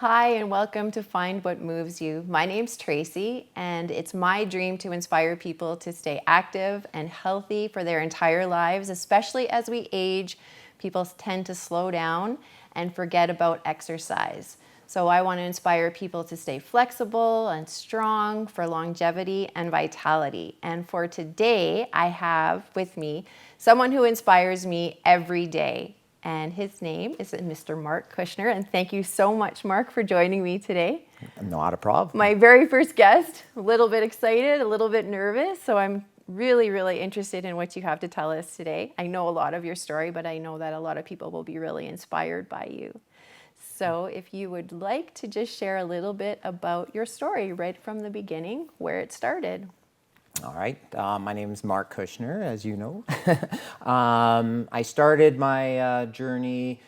Hi, and welcome to Find What Moves You. My name's Tracy, and it's my dream to inspire people to stay active and healthy for their entire lives, especially as we age. People tend to slow down and forget about exercise. So I want to inspire people to stay flexible and strong for longevity and vitality. And for today, I have with me someone who inspires me every day. And his name is Mr. Mark Kuznier. And thank you so much, Mark, for joining me today. Not a problem. My very first guest, a little bit excited, a little bit nervous. So I'm really interested in what you have to tell us today. I know a lot of your story, but I know that a lot of people will be really inspired by you. So if you would like to just share a little bit about your story right from the beginning, where it started. All right. My name is Mark Kuznier, as you know. I started my journey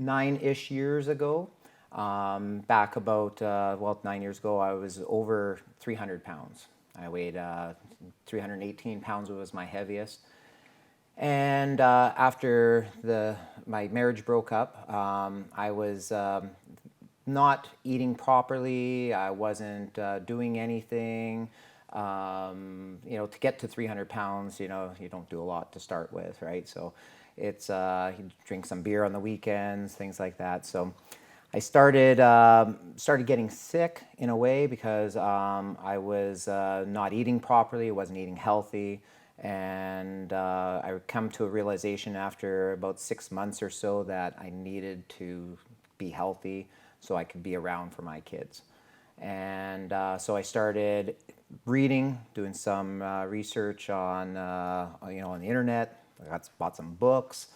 9-ish years ago. Back about, 9 years ago, I was over 300 pounds. I weighed 318 pounds was my heaviest. And after my marriage broke up, I was not eating properly. I wasn't doing anything. To get to 300 pounds, you don't do a lot to start with, right? So it's, you drink some beer on the weekends, things like that. So I started getting sick in a way because I was not eating properly, wasn't eating healthy. And I come to a realization after about 6 months or so that I needed to be healthy so I could be around for my kids. And so I started reading, doing some research on on the internet. I bought some books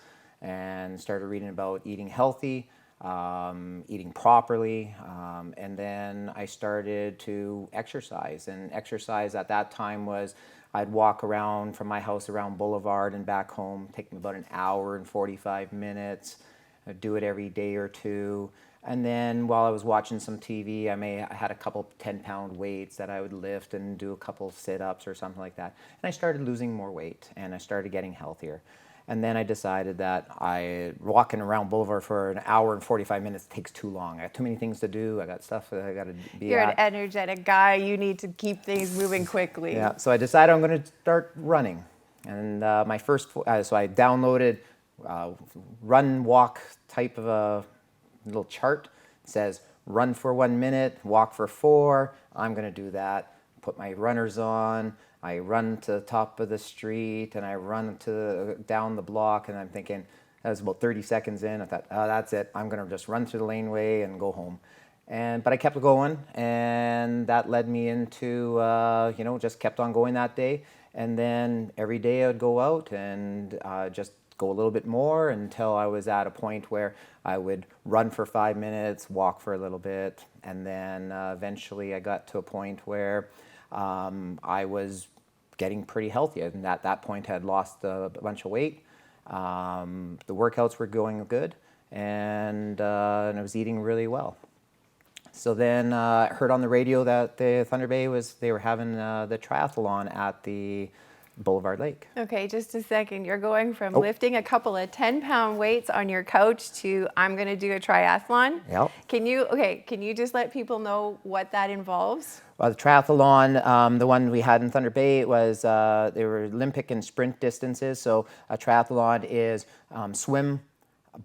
and started reading about eating healthy, eating properly, and then I started to exercise. And exercise at that time was I'd walk around from my house around Boulevard and back home, take me about an hour and 45 minutes. I'd do it every day or two. And then while I was watching some TV, I had a couple 10-pound weights that I would lift and do a couple sit-ups or something like that. And I started losing more weight and I started getting healthier. And then I decided that walking around Boulevard for an hour and 45 minutes takes too long. I got too many things to do. I got stuff that I got to be You're at. an energetic guy. You need to keep things moving quickly. Yeah, so I decided I'm going to start running. And so I downloaded run walk type of a little chart. It says run for 1 minute, walk for 4. I'm going to do that. Put my runners on. I run to the top of the street and I run down the block, and I'm thinking, that was about 30 seconds in. I thought, oh, that's it. I'm going to just run through the laneway and go home. But I kept going, and that led me into, just kept on going that day. And then every day I would go out and just go a little bit more until I was at a point where I would run for 5 minutes, walk for a little bit, and then eventually I got to a point where I was getting pretty healthy. And at that point I had lost a bunch of weight. The workouts were going good, and I was eating really well. So then I heard on the radio that the Thunder Bay they were having the triathlon at the Boulevard Lake. Okay, just a second. You're going from lifting a couple of 10-pound weights on your couch to I'm going to do a triathlon. Yep. Can you just let people know what that involves? Well, the triathlon, the one we had in Thunder Bay, it was they were Olympic and sprint distances. So a triathlon is swim,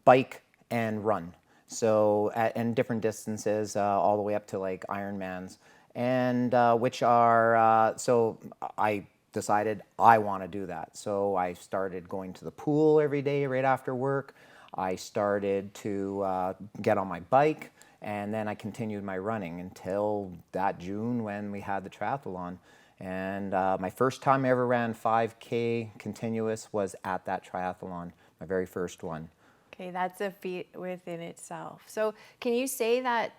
bike, and run. So and different distances, all the way up to like Ironmans, and which are so I decided I want to do that. So I started going to the pool every day right after work. I started to get on my bike, and then I continued my running until that June when we had the triathlon. And my first time I ever ran 5K continuous was at that triathlon, my very first one. Okay, that's a feat within itself. So can you say that,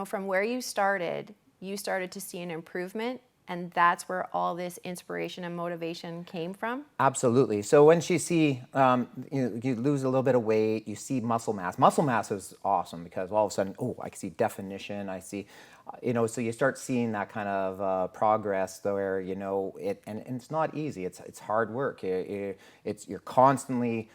from where you started to see an improvement, and that's where all this inspiration and motivation came from? Absolutely. So once you see, you lose a little bit of weight, you see muscle mass. Muscle mass is awesome because all of a sudden, I can see definition. I see, so you start seeing that kind of progress where, and it's not easy. It's hard work. You're constantly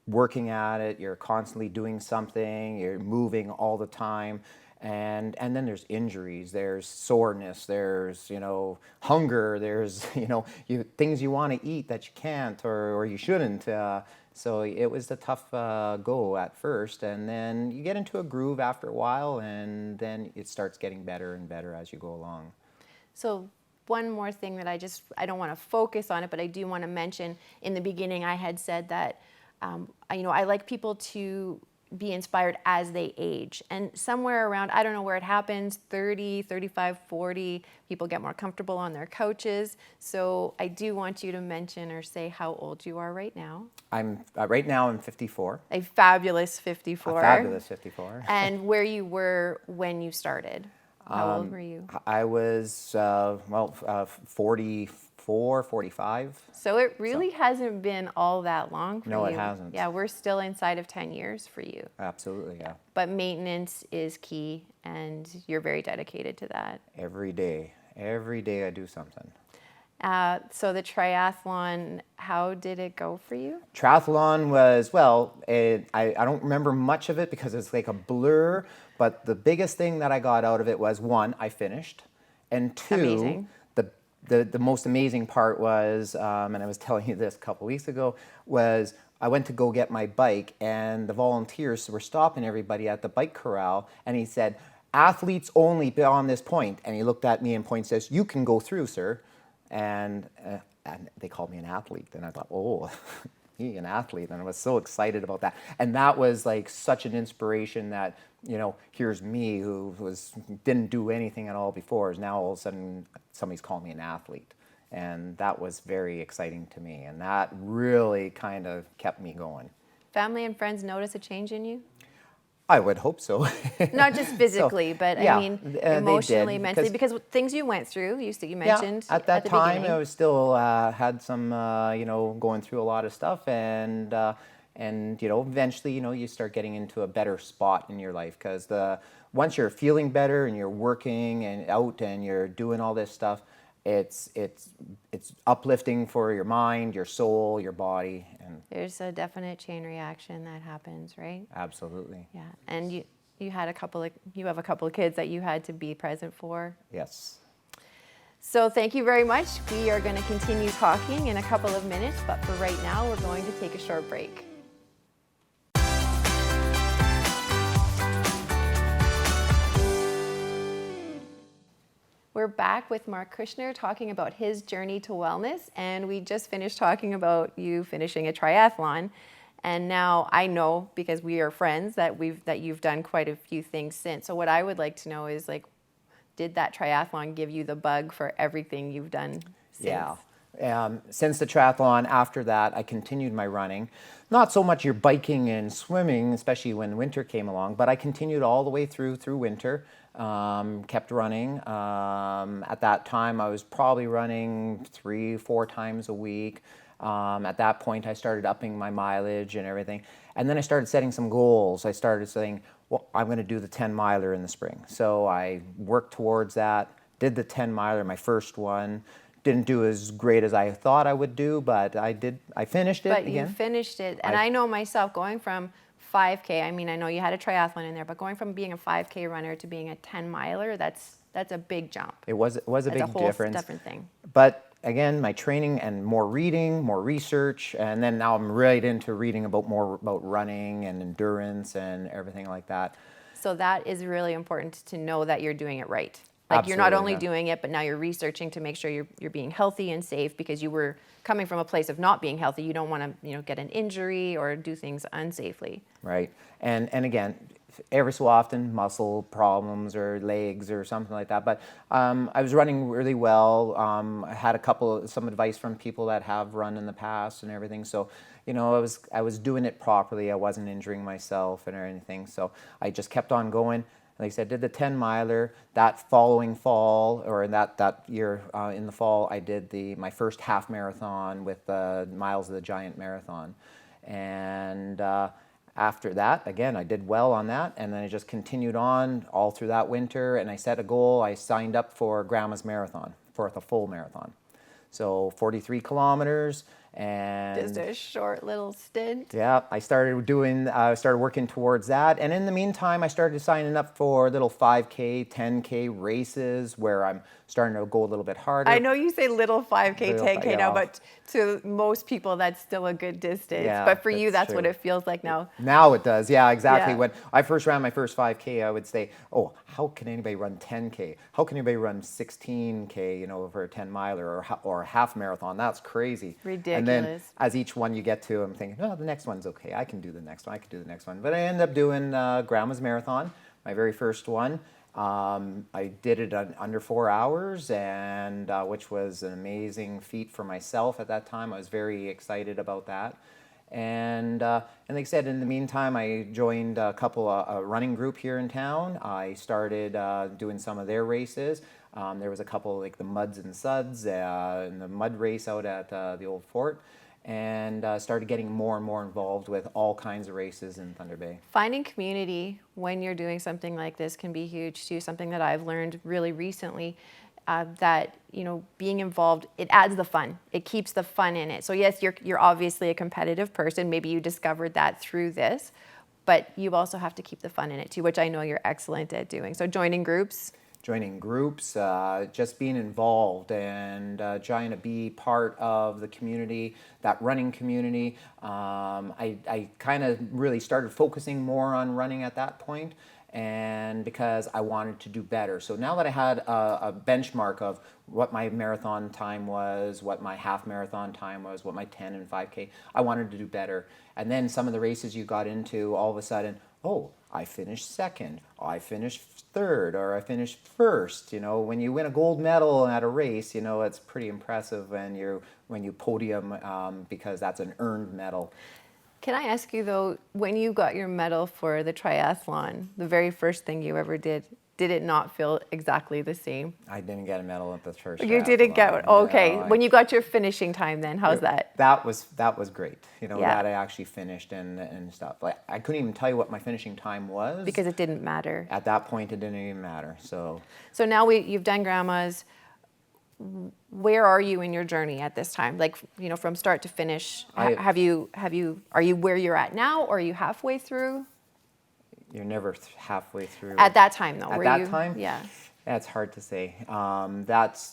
working at it, you're constantly doing something, you're moving all the time. And then there's injuries, there's soreness, there's, hunger, there's, things you want to eat that you can't or you shouldn't. So it was a tough go at first, and then you get into a groove after a while, and then it starts getting better and better as you go along. So one more thing that I don't want to focus on it, but I do want to mention in the beginning, I had said that, I like people to be inspired as they age. And somewhere around, I don't know where it happens, 30, 35, 40, people get more comfortable on their couches. So I do want you to mention or say how old you are right now. Right now I'm 54. A fabulous 54. A fabulous 54. And where you were when you started. How old were you? I was, 44, 45. So it really hasn't been all that long for you. No, it hasn't. Yeah, we're still inside of 10 years for you. Absolutely, yeah. But maintenance is key, and you're very dedicated to that. Every day I do something. So the triathlon, how did it go for you? Triathlon was, I don't remember much of it because it's like a blur, but the biggest thing that I got out of it was, one, I finished, and two, Amazing. the most amazing part was, and I was telling you this a couple weeks ago, was I went to go get my bike, and the volunteers were stopping everybody at the bike corral, and he said, "Athletes only beyond this point," and he looked at me and pointed, says, "You can go through, sir." And they called me an athlete, and I thought, oh, he an athlete, and I was so excited about that. And that was like such an inspiration that, here's me who didn't do anything at all before, is now all of a sudden somebody's calling me an athlete. And that was very exciting to me, and that really kind of kept me going. Family and friends notice a change in you? I would hope so. Not just physically, but yeah, I mean they emotionally, did, mentally, because things you went through, you mentioned at that the time, beginning. I was still had some, going through a lot of stuff, and eventually, you start getting into a better spot in your life, because once you're feeling better and you're working and out and you're doing all this stuff, it's uplifting for your mind, your soul, your body, and There's a definite chain reaction that happens, right? absolutely. Yeah, and you have a couple of kids that you had to be present for. Yes. So thank you very much. We are going to continue talking in a couple of minutes, but for right now, we're going to take a short break. We're back with Mark Kuznier talking about his journey to wellness, and we just finished talking about you finishing a triathlon. And now I know, because we are friends, that you've done quite a few things since. So what I would like to know is, did that triathlon give you the bug for everything you've done since? Yeah. Since the triathlon, after that, I continued my running. Not so much your biking and swimming, especially when winter came along, but I continued all the way through winter. Kept running. At that time, I was probably running 3-4 times a week. At that point, I started upping my mileage and everything. And then I started setting some goals. I started saying, well, I'm going to do the 10-miler in the spring. So I worked towards that, did the 10-miler, my first one. Didn't do as great as I thought I would do, but I did. I finished it again. But you finished it. And I know myself, going from 5K, I mean, I know you had a triathlon in there, but going from being a 5K runner to being a 10-miler, that's a big jump. It was a big whole difference. Different thing. But again, my training and more reading, more research, and then now I'm right into reading more about running and endurance and everything like that. So that is really important to know that you're doing it right. You're not Absolutely, only yeah. doing it, but now you're researching to make sure you're being healthy and safe, because you were coming from a place of not being healthy. You don't want to get an injury or do things unsafely. Right. And again, every so often, muscle problems or legs or something like that. But I was running really well. I had some advice from people that have run in the past and everything. So, I was doing it properly. I wasn't injuring myself and anything. So I just kept on going. Like I said, did the 10-miler. That following fall, or that year in the fall, I did my first half marathon with Miles of the Giant Marathon. And after that, again, I did well on that, and then I just continued on all through that winter, and I set a goal. I signed up for Grandma's Marathon, for the full marathon. So 43 kilometers, And Just a short little stint. yeah, I started working towards that. And in the meantime, I started signing up for little 5K, 10K races where I'm starting to go a little bit harder. I know you say little 5K, Little 10K yeah. now, but to most people, that's still a good distance. Yeah, But for you, that's true. what it feels like now. Now it does, yeah, exactly. Yeah. When I first ran my first 5K, I would say, oh, how can anybody run 10K? How can anybody run 16K, you know, for a 10 miler or a half marathon? That's crazy. And then Ridiculous. as each one you get to, I'm thinking, oh, the next one's okay. I can do the next one. I can do the next one. But I ended up doing Grandma's Marathon, my very first one. I did it in under 4 hours, and which was an amazing feat for myself at that time. I was very excited about that. And like I said, in the meantime, I joined a running group here in town. I started doing some of their races. There was a couple like the Muds and Suds and the mud race out at the old fort, and started getting more and more involved with all kinds of races in Thunder Bay. Finding community when you're doing something like this can be huge too. Something that I've learned really recently, that being involved, it adds the fun. It keeps the fun in it. So yes, you're obviously a competitive person. Maybe you discovered that through this, but you also have to keep the fun in it too, which I know you're excellent at doing. So joining groups, just being involved and trying to be part of the community, that running community. I kind of really started focusing more on running at that point, and because I wanted to do better. So now that I had a benchmark of what my marathon time was, what my half marathon time was, what my 10 and 5K, I wanted to do better. And then some of the races you got into, all of a sudden, oh, I finished second, I finished third, or I finished first. You know, when you win a gold medal at a race, you know, it's pretty impressive when you podium, because that's an earned medal. Can I ask you though, when you got your medal for the triathlon, the very first thing you ever did it not feel exactly the same? I didn't get a medal at the first. You didn't get one. Okay. No, When you got your finishing time then, how's that? That was great. You know, Yeah. that I actually finished and stuff. Like I couldn't even tell you what my finishing time was. Because it didn't matter. At that point it didn't even matter. So now you've done Grandma's. Where are you in your journey at this time? Like, from start to finish, are you where you're at now, or are you halfway through? You're never halfway through. At that time though. At that time? Yeah. That's hard to say.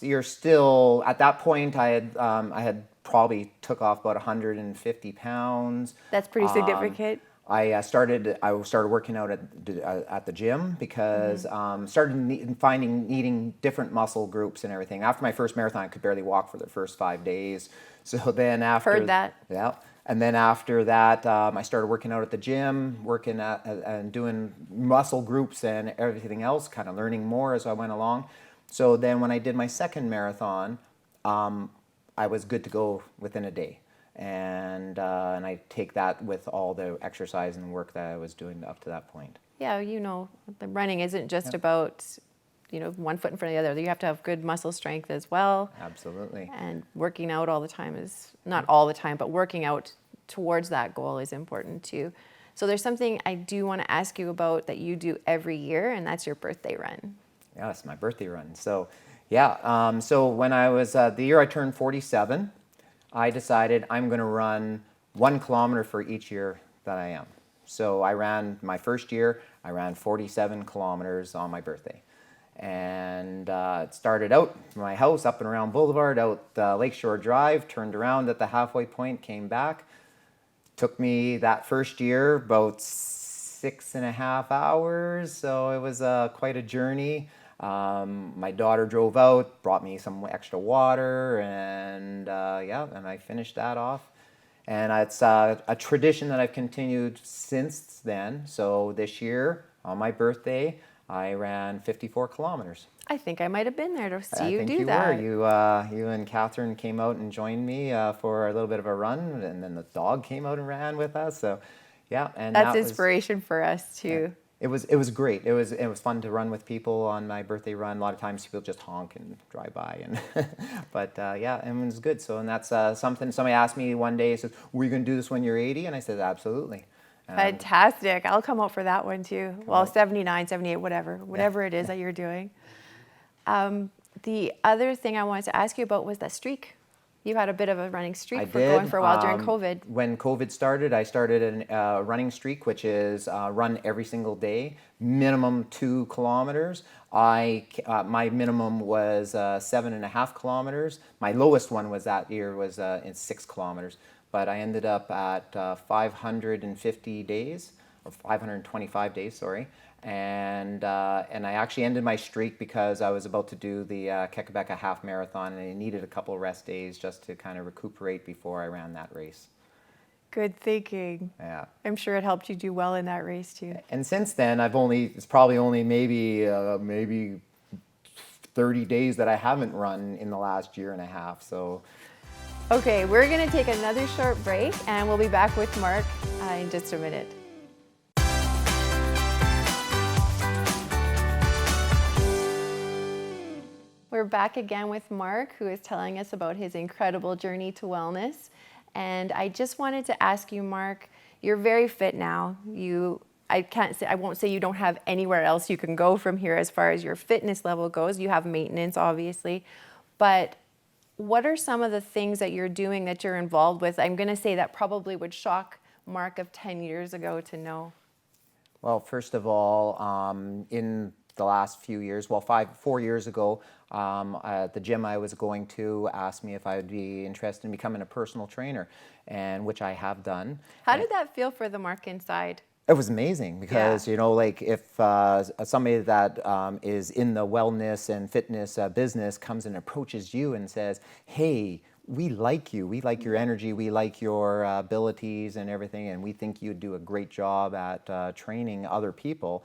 You're still at that point. I had probably took off about 150 pounds. That's pretty significant. I started working out at the gym because started needing different muscle groups and everything. After my first marathon, I could barely walk for the first 5 days. So then after Heard that. Yeah. And then after that, I started working out at the gym, working at and doing muscle groups and everything else, kind of learning more as I went along. So then when I did my second marathon, I was good to go within a day. And I take that with all the exercise and work that I was doing up to that point. Yeah, the running isn't just about, one foot in front of the other. You have to have good muscle strength as well. Absolutely. And working out all the time is, not all the time, but working out towards that goal is important too. So there's something I do want to ask you about that you do every year, and that's your birthday run. Yeah, it's my birthday run. So, yeah. So when I was, the year I turned 47, I decided I'm going to run 1 kilometer for each year that I am. So I ran my first year, I ran 47 kilometers on my birthday. And it started out from my house up and around Boulevard, out Lakeshore Drive, turned around at the halfway point, came back. Took me that first year about 6.5 hours, so it was quite a journey. My daughter drove out, brought me some extra water, and and I finished that off. And it's a tradition that I've continued since then. So this year, on my birthday, I ran 54 kilometers. I think I might have been there to see you do you that. were. You and Catherine came out and joined me for a little bit of a run, and then the dog came out and ran with us. So, yeah, and that's inspiration for us too. Yeah. It was great. It was fun to run with people on my birthday run. A lot of times people just honk and drive by, and but and it was good. So, and that's something somebody asked me one day. Says, "Were you going to do this when you're 80?" And I said, "Absolutely." Fantastic. I'll come out for that one too. Well, 79, 78, whatever it is that you're doing. The other thing I wanted to ask you about was that streak. You had a bit of a running I streak for did. going for a while during COVID. When COVID started, I started a running streak, which is run every single day, minimum 2 kilometers. My minimum was 7.5 kilometers. My lowest one was that year was in 6 kilometers, but I ended up at 550 days or 525 days, sorry. And I actually ended my streak because I was about to do the Quebec half marathon, and I needed a couple rest days just to kind of recuperate before I ran that race. Good thinking. Yeah. I'm sure it helped you do well in that race too. And since then, it's probably only maybe 30 days that I haven't run in the last year and a half. So Okay, we're going to take another short break and we'll be back with Mark in just a minute. We're back again with Mark, who is telling us about his incredible journey to wellness. And I just wanted to ask you, Mark, you're very fit now. I won't say you don't have anywhere else you can go from here as far as your fitness level goes. You have maintenance, obviously. But what are some of the things that you're doing that you're involved with? I'm going to say that probably would shock Mark of 10 years ago to know. Well, first of all, in the last few years, 4 years ago, the gym I was going to asked me if I would be interested in becoming a personal trainer, and which I have done. How did that feel for the Mark inside? It was amazing because, like if somebody that is in the wellness and fitness business comes and approaches you and says, hey, we like you, we like your energy, we like your abilities and everything, and we think you'd do a great job at training other people,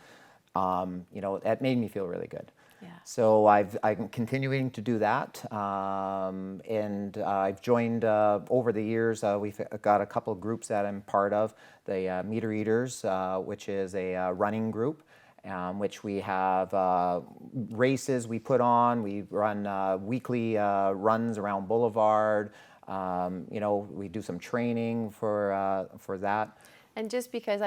that made me feel really good. Yeah. So I'm continuing to do that, and I've joined over the years. We've got a couple of groups that I'm part of. The Meter Eaters, which is a running group, which we have races we put on. We run weekly runs around Boulevard. We do some training for that. And just because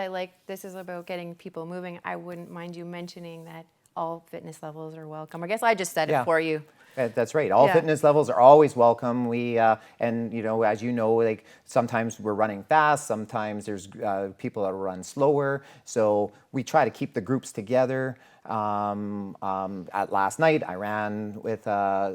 this is about getting people moving, I wouldn't mind you mentioning that all fitness levels are welcome. I guess I just said it for you. That's right. All fitness levels are always welcome. We and as you know, like sometimes we're running fast, sometimes there's people that run slower. So we try to keep the groups together. At last night, I ran with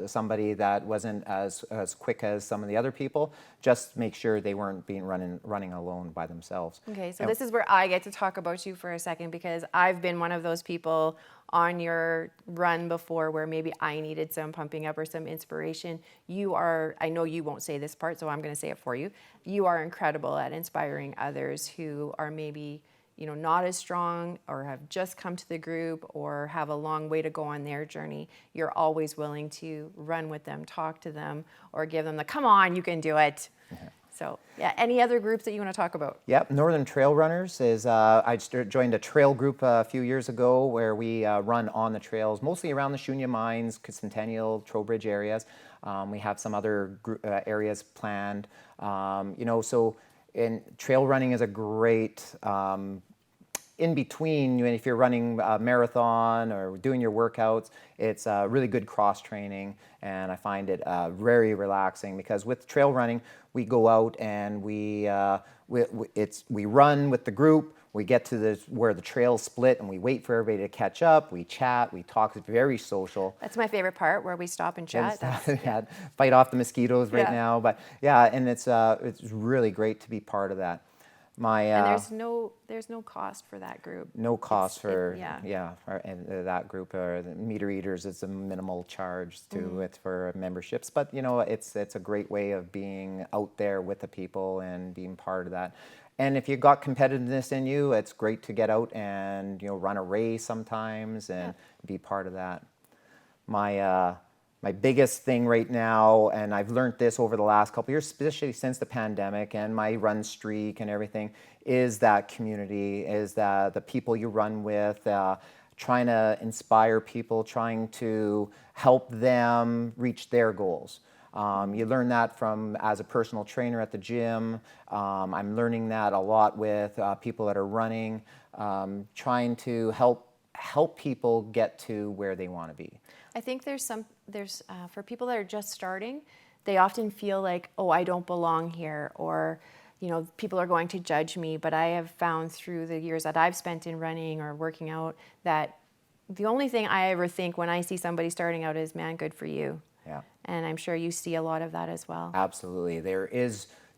somebody that wasn't as quick as some of the other people. Just to make sure they weren't running alone by themselves. Okay, so this is where I get to talk about you for a second, because I've been one of those people on your run before where maybe I needed some pumping up or some inspiration. I know you won't say this part, so I'm going to say it for you. You are incredible at inspiring others who are maybe not as strong or have just come to the group or have a long way to go on their journey. You're always willing to run with them, talk to them, or give them the, come on, you can do it. So any other groups that you want to talk about? Yep, Northern Trail Runners is, I joined a trail group a few years ago where we run on the trails, mostly around the Shunya Mines, Centennial, Trowbridge areas. We have some other areas planned. So trail running is a great in between, if you're running a marathon or doing your workouts, it's really good cross training, and I find it very relaxing because with trail running, we go out and we run with the group. We get to where the trails split, and we wait for everybody to catch up. We chat, we talk. It's very social. That's my favorite part, where we stop and chat. Fight off the mosquitoes right now, but and it's really great to be part of that. And there's no cost for that group. No cost for that group, or the Meter Eaters. It's a minimal charge to it for memberships, but it's a great way of being out there with the people and being part of that. And if you've got competitiveness in you, it's great to get out and run a race sometimes and be part of that. My biggest thing right now, and I've learned this over the last couple of years, especially since the pandemic and my run streak and everything, is that community, is that the people you run with, trying to inspire people, trying to help them reach their goals. You learn that as a personal trainer at the gym. I'm learning that a lot with people that are running, trying to help people get to where they want to be. I think there's for people that are just starting, they often feel like, oh, I don't belong here, or, you know, people are going to judge me. But I have found through the years that I've spent in running or working out that the only thing I ever think when I see somebody starting out is, man, good for you. Yeah. And I'm sure you see a lot of that as well. Absolutely.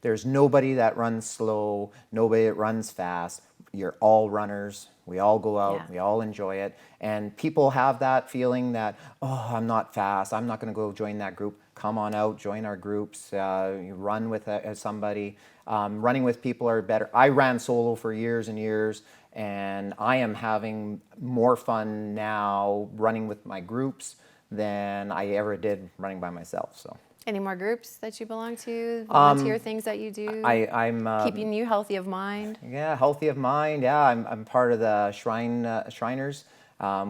There's nobody that runs slow, nobody that runs fast. You're all runners. We all go out, Yeah. we all enjoy it. And people have that feeling that, oh, I'm not fast, I'm not going to go join that group. Come on out, join our groups, you run with somebody. Running with people are better. I ran solo for years and years, and I am having more fun now running with my groups than I ever did running by myself. So. Any more groups that you belong to? Volunteer things that you do? I'm keeping you healthy of mind? Yeah, healthy of mind. Yeah, I'm part of the Shriners.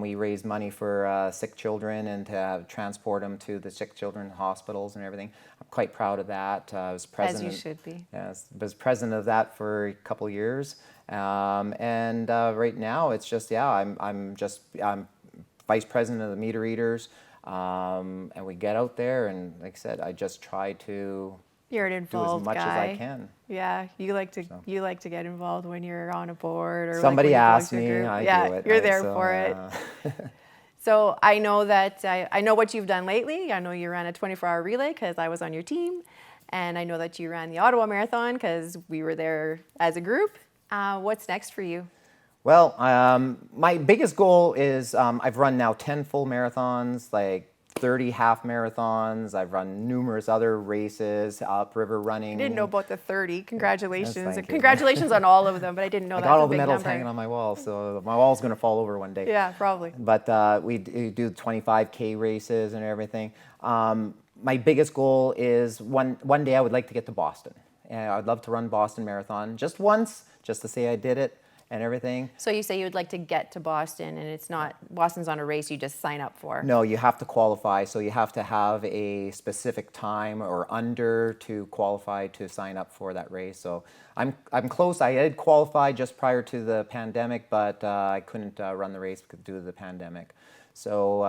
We raise money for sick children and to transport them to the sick children hospitals and everything. I'm quite proud of that. I was president. As you should be. Yes, was president of that for a couple of years, and right now it's just I'm vice president of the meter readers. And we get out there, and like I said, I just try to You're an do involved as much guy. as I can. Yeah, you like to get involved when you're on a board or Somebody like when you asks belong to a me, group. I Yeah, do it. you're right? there So, for it. So I know that I know what you've done lately. I know you ran a 24-hour relay because I was on your team, and I know that you ran the Ottawa Marathon because we were there as a group. What's next for you? Well, my biggest goal is I've run now 10 full marathons, like 30 half marathons. I've run numerous other races, upriver running. I didn't know about the 30. Congratulations. Yes, thank and you. congratulations on all of them, but I didn't know I that's got a all the big medals number. hanging on my wall, so my wall's going to fall over one day. Yeah, probably. But we do 25K races and everything. My biggest goal is one day I would like to get to Boston. I'd love to run Boston Marathon just once, just to say I did it and everything. So you say you would like to get to Boston, and it's not, Boston's on a race you just sign up for. No, you have to qualify, so you have to have a specific time or under to qualify to sign up for that race. So I'm close. I did qualify just prior to the pandemic, but I couldn't run the race due to the pandemic. So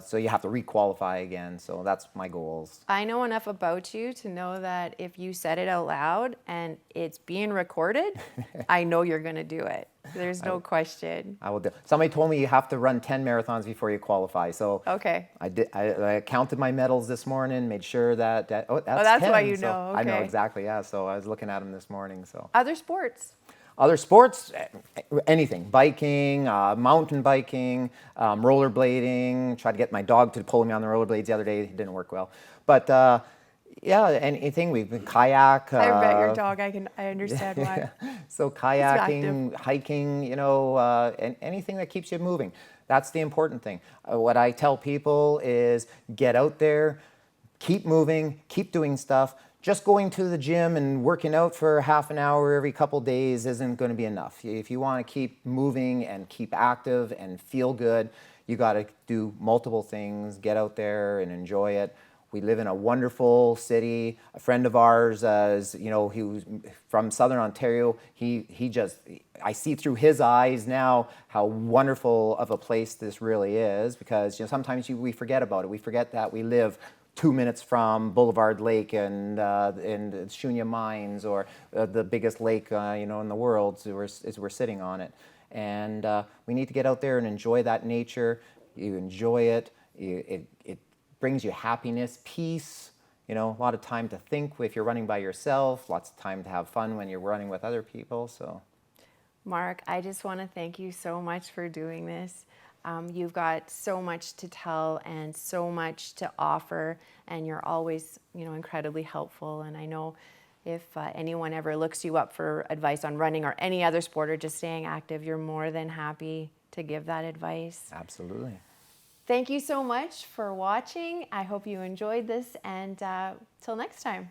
so you have to re-qualify again. So that's my goals. I know enough about you to know that if you said it out loud and it's being recorded, I know you're going to do it. There's no question. I will do. Somebody told me you have to run 10 marathons before you qualify. So Okay. I did. I counted my medals this morning, made sure that that's that's 10. why you So know, I know okay. exactly. Yeah. So I was looking at them this morning. So Other sports? other sports, anything, biking, mountain biking, rollerblading. Tried to get my dog to pull me on the rollerblades the other day. It didn't work well. But yeah, anything. We've been kayak. I bet your dog, I understand why. So kayaking, hiking, you know, and anything that keeps you moving. That's the important thing. What I tell people is get out there, keep moving, keep doing stuff. Just going to the gym and working out for half an hour every couple days isn't going to be enough. If you want to keep moving and keep active and feel good, you got to do multiple things, get out there and enjoy it. We live in a wonderful city. A friend of ours, you know, he was from Southern Ontario. He just, I see through his eyes now how wonderful of a place this really is, because you know sometimes we forget about it. We forget that we live 2 minutes from Boulevard Lake and Shunya Mines, or the biggest lake you know in the world. So we're sitting on it, and we need to get out there and enjoy that nature. You enjoy it. It brings you happiness, peace. You know, a lot of time to think if you're running by yourself. Lots of time to have fun when you're running with other people. So, Mark, I just want to thank you so much for doing this. You've got so much to tell and so much to offer, and you're always, you know, incredibly helpful. And I know if anyone ever looks you up for advice on running or any other sport or just staying active, you're more than happy to give that advice. absolutely. Thank you so much for watching. I hope you enjoyed this, and till next time.